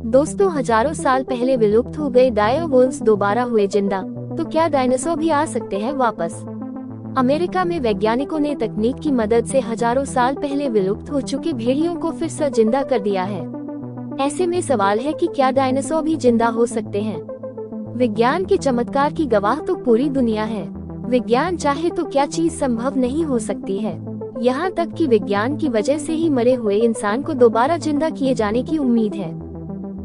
दोस्तों, हजारों साल पहले विलुप्त हो गए डायरवुल्व्स दोबारा हुए जिंदा। तो क्या डायनासोर भी आ सकते हैं वापस? अमेरिका में वैज्ञानिकों ने तकनीक की मदद से हजारों साल पहले विलुप्त हो चुके भेड़ियों को फिर से जिंदा कर दिया है। ऐसे में सवाल है कि क्या डायनासोर भी जिंदा हो सकते हैं? विज्ञान के चमत्कार की गवाह तो पूरी दुनिया है। विज्ञान चाहे तो क्या चीज संभव नहीं हो सकती है। यहाँ तक कि विज्ञान की वजह से ही मरे हुए इंसान को दोबारा जिंदा किए जाने की उम्मीद है।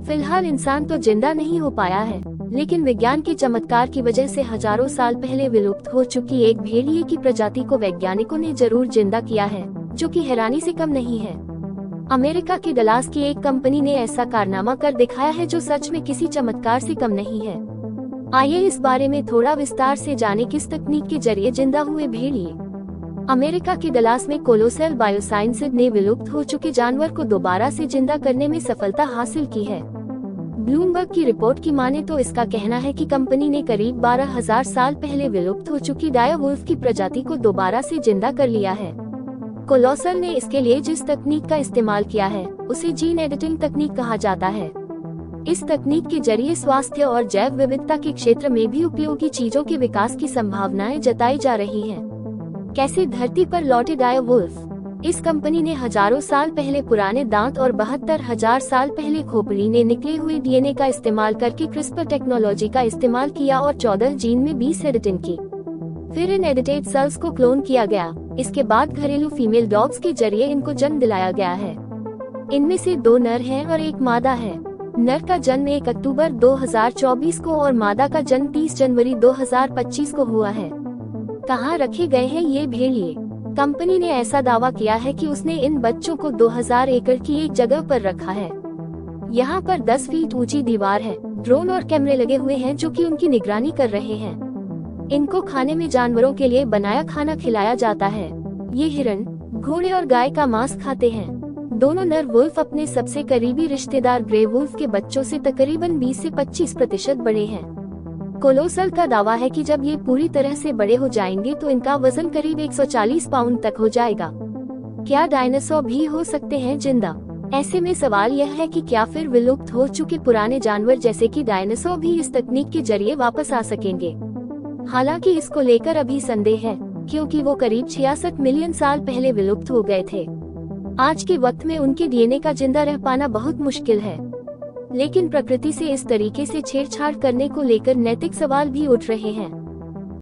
फिलहाल इंसान तो जिंदा नहीं हो पाया है, लेकिन विज्ञान के चमत्कार की वजह से हजारों साल पहले विलुप्त हो चुकी एक भेड़िए की प्रजाति को वैज्ञानिकों ने जरूर जिंदा किया है, जो कि हैरानी से कम नहीं है। अमेरिका के डलास की एक कंपनी ने ऐसा कारनामा कर दिखाया है जो सच में किसी चमत्कार से कम नहीं है। आइए इस बारे में थोड़ा विस्तार से जानें, किस तकनीक के जरिए जिंदा हुए भेड़िए। अमेरिका के डलास में कोलोसेल बायोसाइंसेज ने विलुप्त हो चुके जानवर को दोबारा से जिंदा करने में सफलता हासिल की है। ब्लूमबर्ग की रिपोर्ट की माने तो इसका कहना है कि कंपनी ने करीब 12,000 साल पहले विलुप्त हो चुकी डायरवुल्फ की प्रजाति को दोबारा से जिंदा कर लिया है। कोलोसेल ने इसके लिए जिस तकनीक का इस्तेमाल किया है उसे जीन एडिटिंग तकनीक कहा जाता है। इस तकनीक के जरिए स्वास्थ्य और जैव विविधता के क्षेत्र में भी उपयोगी चीजों के विकास की संभावनाएं जताई जा रही हैं। कैसे धरती पर लौटे डायरवुल्फ? इस कंपनी ने हजारों साल पहले पुराने दांत और 72,000 साल पहले खोपड़ी ने निकले हुए डीएनए का इस्तेमाल करके क्रिस्पर टेक्नोलॉजी का इस्तेमाल किया और 14 जीन में 20 एडिटिंग की। फिर इन एडिटेड सेल्स को क्लोन किया गया। इसके बाद घरेलू फीमेल डॉग्स के जरिए इनको जन्म दिलाया गया है। इनमें से 2 नर हैं और 1 मादा है। नर का जन्म 1 अक्टूबर 2024 को और मादा का जन्म 30 जनवरी 2025 को हुआ है। कहाँ रखे गए हैं ये भेड़िए? कंपनी ने ऐसा दावा किया है कि उसने इन बच्चों को 2000 एकड़ की एक जगह पर रखा है। यहाँ पर 10 फीट ऊंची दीवार है, ड्रोन और कैमरे लगे हुए हैं जो कि उनकी निगरानी कर रहे हैं। इनको खाने में जानवरों के लिए बनाया खाना खिलाया जाता है। ये हिरण, घोड़े और गाय का मांस खाते हैं। दोनों नर वुल्फ अपने सबसे करीबी रिश्तेदार ग्रे वुल्फ के बच्चों से तकरीबन 20 से 25% बड़े हैं। कोलोसेल का दावा है कि जब ये पूरी तरह से बड़े हो जाएंगे तो इनका वजन करीब 140 पाउंड तक हो जाएगा। क्या डायनासोर भी हो सकते हैं जिंदा? ऐसे में सवाल यह है कि क्या फिर विलुप्त हो चुके पुराने जानवर जैसे कि डायनासोर भी इस तकनीक के जरिए वापस आ सकेंगे? हालांकि इसको लेकर अभी संदेह है, क्योंकि वो करीब 66 मिलियन साल पहले विलुप्त हो गए थे। आज के वक्त में उनके डीएनए का जिंदा रह पाना बहुत मुश्किल है। लेकिन प्रकृति से इस तरीके से छेड़छाड़ करने को लेकर नैतिक सवाल भी उठ रहे हैं।